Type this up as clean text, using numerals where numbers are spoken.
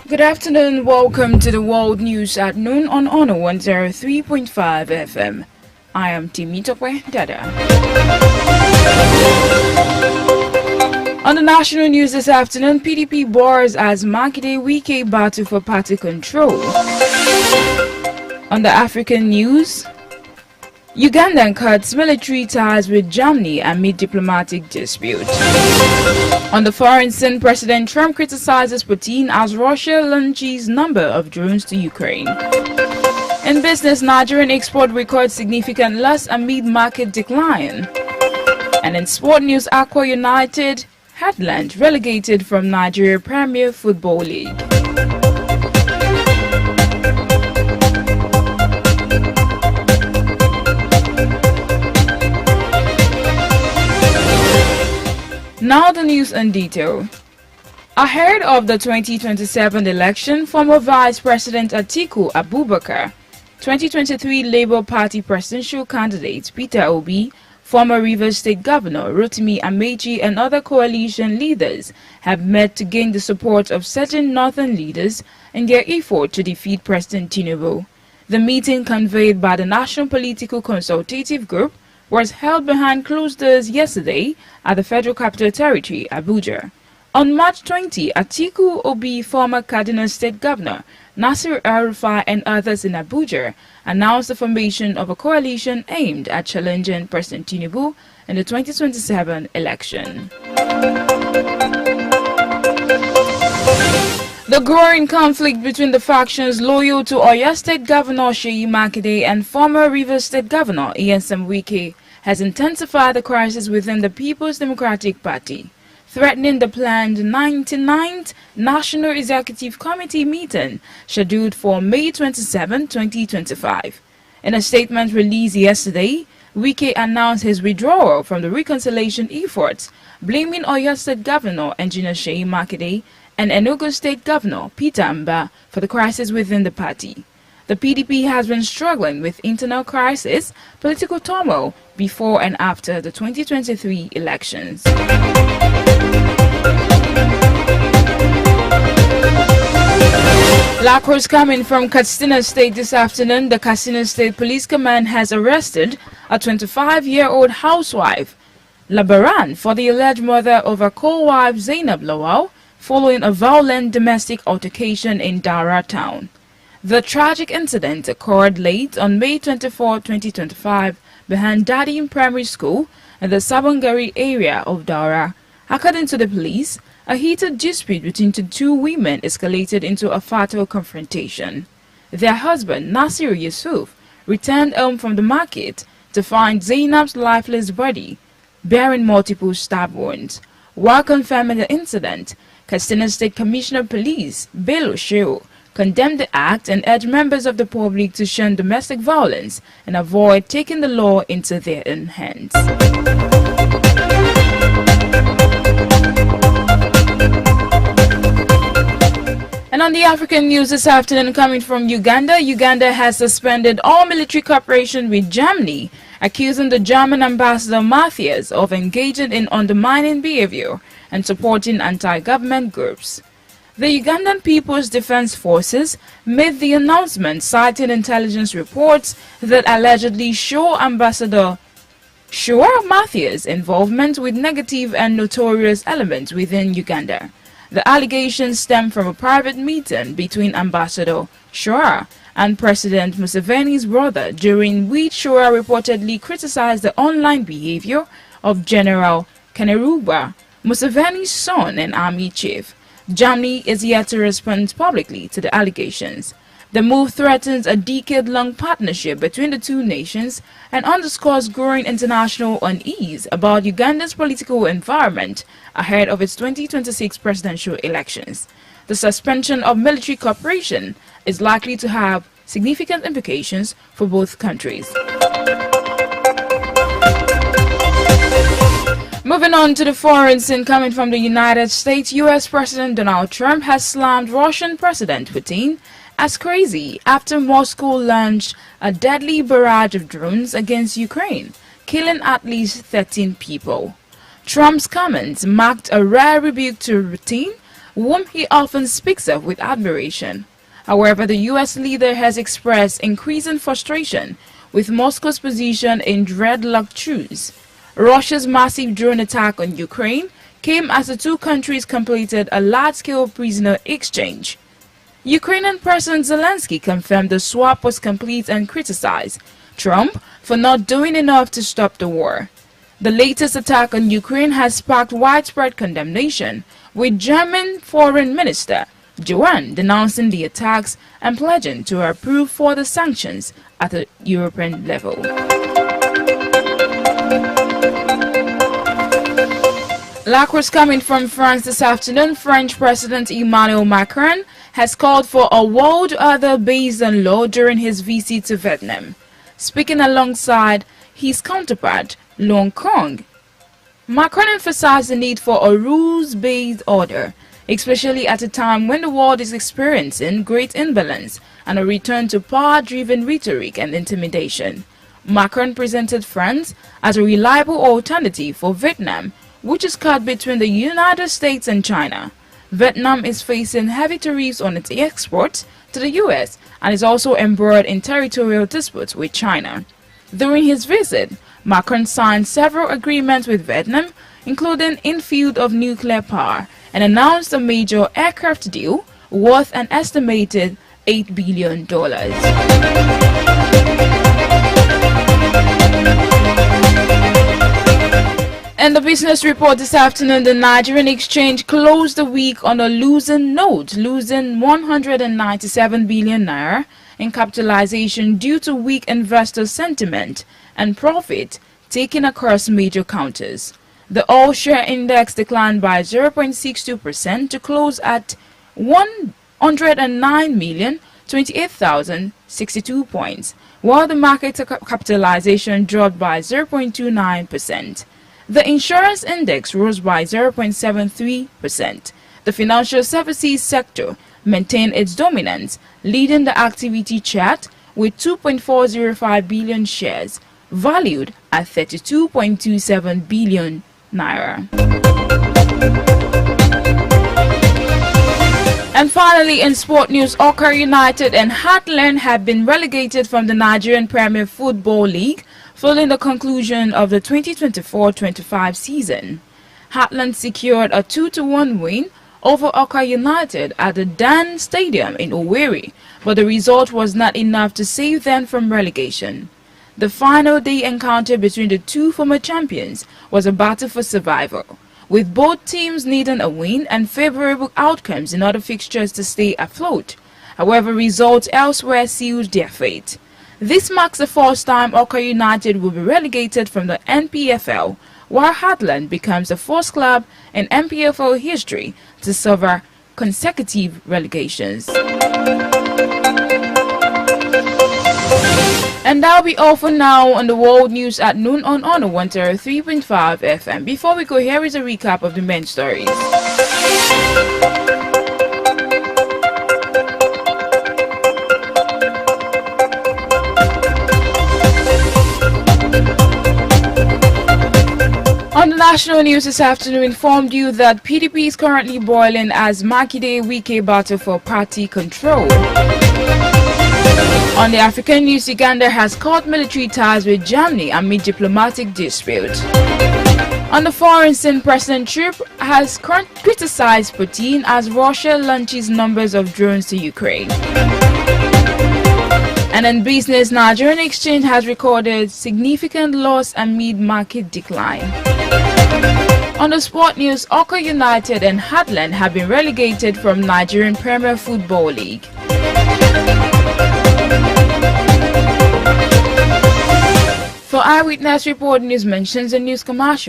Good afternoon, welcome to the World News at noon on Honor 103.5 FM. I am Temitope Dada. On the national news this afternoon, PDP bars as Makinde Wike battle for party control. On the African news, Ugandan cuts military ties with Germany amid diplomatic dispute. On the foreign scene, President Trump criticizes Putin as Russia launches number of drones to Ukraine. In business, Nigerian export records significant loss amid market decline. And in sport news, Aqua United Headland relegated from Nigeria Premier Football League. Now the news in detail. Ahead of the 2027 election, former Vice President Atiku Abubakar, 2023 Labour Party presidential candidate Peter Obi, former Rivers State Governor Rotimi Amechi and other coalition leaders have met to gain the support of certain northern leaders in their effort to defeat President Tinubu. The meeting, convened by the National Political Consultative Group, was held behind closed doors yesterday at the Federal Capital Territory, Abuja. On March 20, Atiku Obi, former Kaduna State Governor Nasir El-Rufai and others in Abuja announced the formation of a coalition aimed at challenging President Tinubu in the 2027 election. The growing conflict between the factions loyal to Oyo State Governor Seyi Makinde and former Rivers State Governor Nyesom Wike has intensified the crisis within the People's Democratic Party, threatening the planned 99th National Executive Committee meeting scheduled for May 27, 2025. In a statement released yesterday, Wike announced his withdrawal from the reconciliation efforts, blaming Oyo State Governor Engineer Seyi Makinde and Enugu State Governor Peter Mba for the crisis within the party. The PDP has been struggling with internal crisis, political turmoil before and after the 2023 elections. Lacrosse coming from Katsina State this afternoon. The Katsina State Police Command has arrested a 25-year-old housewife, Labaran, for the alleged murder of her co-wife Zainab Lawal, following a violent domestic altercation in Dara town. The tragic incident occurred late on May 24, 2025 behind Dadim Primary School in the Sabongari area of Dara. According to the police, a heated dispute between the two women escalated into a fatal confrontation. Their husband, Nasir Yusuf, returned home from the market to find Zainab's lifeless body, bearing multiple stab wounds. While confirming the incident, Katsina State Commissioner of Police, Bello Shehu, condemned the act and urged members of the public to shun domestic violence and avoid taking the law into their own hands. And on the African news this afternoon, coming from Uganda, Uganda has suspended all military cooperation with Germany, accusing the German ambassador Matthias of engaging in undermining behavior and supporting anti-government groups. The Ugandan People's Defense Forces made the announcement, citing intelligence reports that allegedly show Ambassador Matthias' involvement with negative and notorious elements within Uganda. The allegations stem from a private meeting between Ambassador Shoa and President Museveni's brother, during which Shoa reportedly criticized the online behavior of General Kainerugaba, Museveni's son and army chief. Germany is yet to respond publicly to the allegations. The move threatens a decade-long partnership between the two nations and underscores growing international unease about Uganda's political environment ahead of its 2026 presidential elections. The suspension of military cooperation is likely to have significant implications for both countries. Moving on to the foreign scene, coming from the United States, U.S. President Donald Trump has slammed Russian President Putin as crazy after Moscow launched a deadly barrage of drones against Ukraine, killing at least 13 people. Trump's comments marked a rare rebuke to Putin, whom he often speaks of with admiration. However, the U.S. leader has expressed increasing frustration with Moscow's position in deadlocked truce. Russia's massive drone attack on Ukraine came as the two countries completed a large-scale prisoner exchange. Ukrainian President Zelensky confirmed the swap was complete and criticized Trump for not doing enough to stop the war. The latest attack on Ukraine has sparked widespread condemnation, with German Foreign Minister Johann denouncing the attacks and pledging to approve further sanctions at a European level. Lacrosse coming from France this afternoon. French President Emmanuel Macron has called for a world order based on law during his visit to Vietnam. Speaking alongside his counterpart, Long Kong, Macron emphasized the need for a rules-based order, especially at a time when the world is experiencing great imbalance and a return to power-driven rhetoric and intimidation. Macron presented France as a reliable alternative for Vietnam, which is caught between the United States and China. Vietnam is facing heavy tariffs on its exports to the U.S. and is also embroiled in territorial disputes with China. During his visit, Macron signed several agreements with Vietnam, including in-field of nuclear power, and announced a major aircraft deal worth an estimated $8 billion. In the business report this afternoon, the Nigerian exchange closed the week on a losing note, losing 197 billion naira in capitalization due to weak investor sentiment and profit taken across major counters. The all-share index declined by 0.62% to close at 109,028,062 points, while the market capitalization dropped by 0.29%. The insurance index rose by 0.73%. The financial services sector maintained its dominance, leading the activity chart with 2.405 billion shares, valued at 32.27 billion naira. And finally, in sport news, Awka United and Heartland have been relegated from the Nigerian Premier Football League following the conclusion of the 2024-25 season. Heartland secured a 2-1 win over Awka United at the Dan Stadium in Owerri, but the result was not enough to save them from relegation. The final day encounter between the two former champions was a battle for survival, with both teams needing a win and favorable outcomes in other fixtures to stay afloat. However, results elsewhere sealed their fate. This marks the first time Awka United will be relegated from the NPFL, while Heartland becomes the first club in NPFL history to suffer consecutive relegations. And that'll be all for now on the World News at noon on 103.5 FM. Before we go, here is a recap of the main stories. On the national news this afternoon, informed you that PDP is currently boiling as Makinde Wike battle for party control. On the African news, Uganda has cut military ties with Germany amid diplomatic dispute. On the foreign scene, President Trump has criticized Putin as Russia launches numbers of drones to Ukraine. And in business, Nigerian exchange has recorded significant loss amid market decline. On the sport news, Awka United and Heartland have been relegated from Nigerian Premier Football League. For Eyewitness Report, news mentions and news commercials.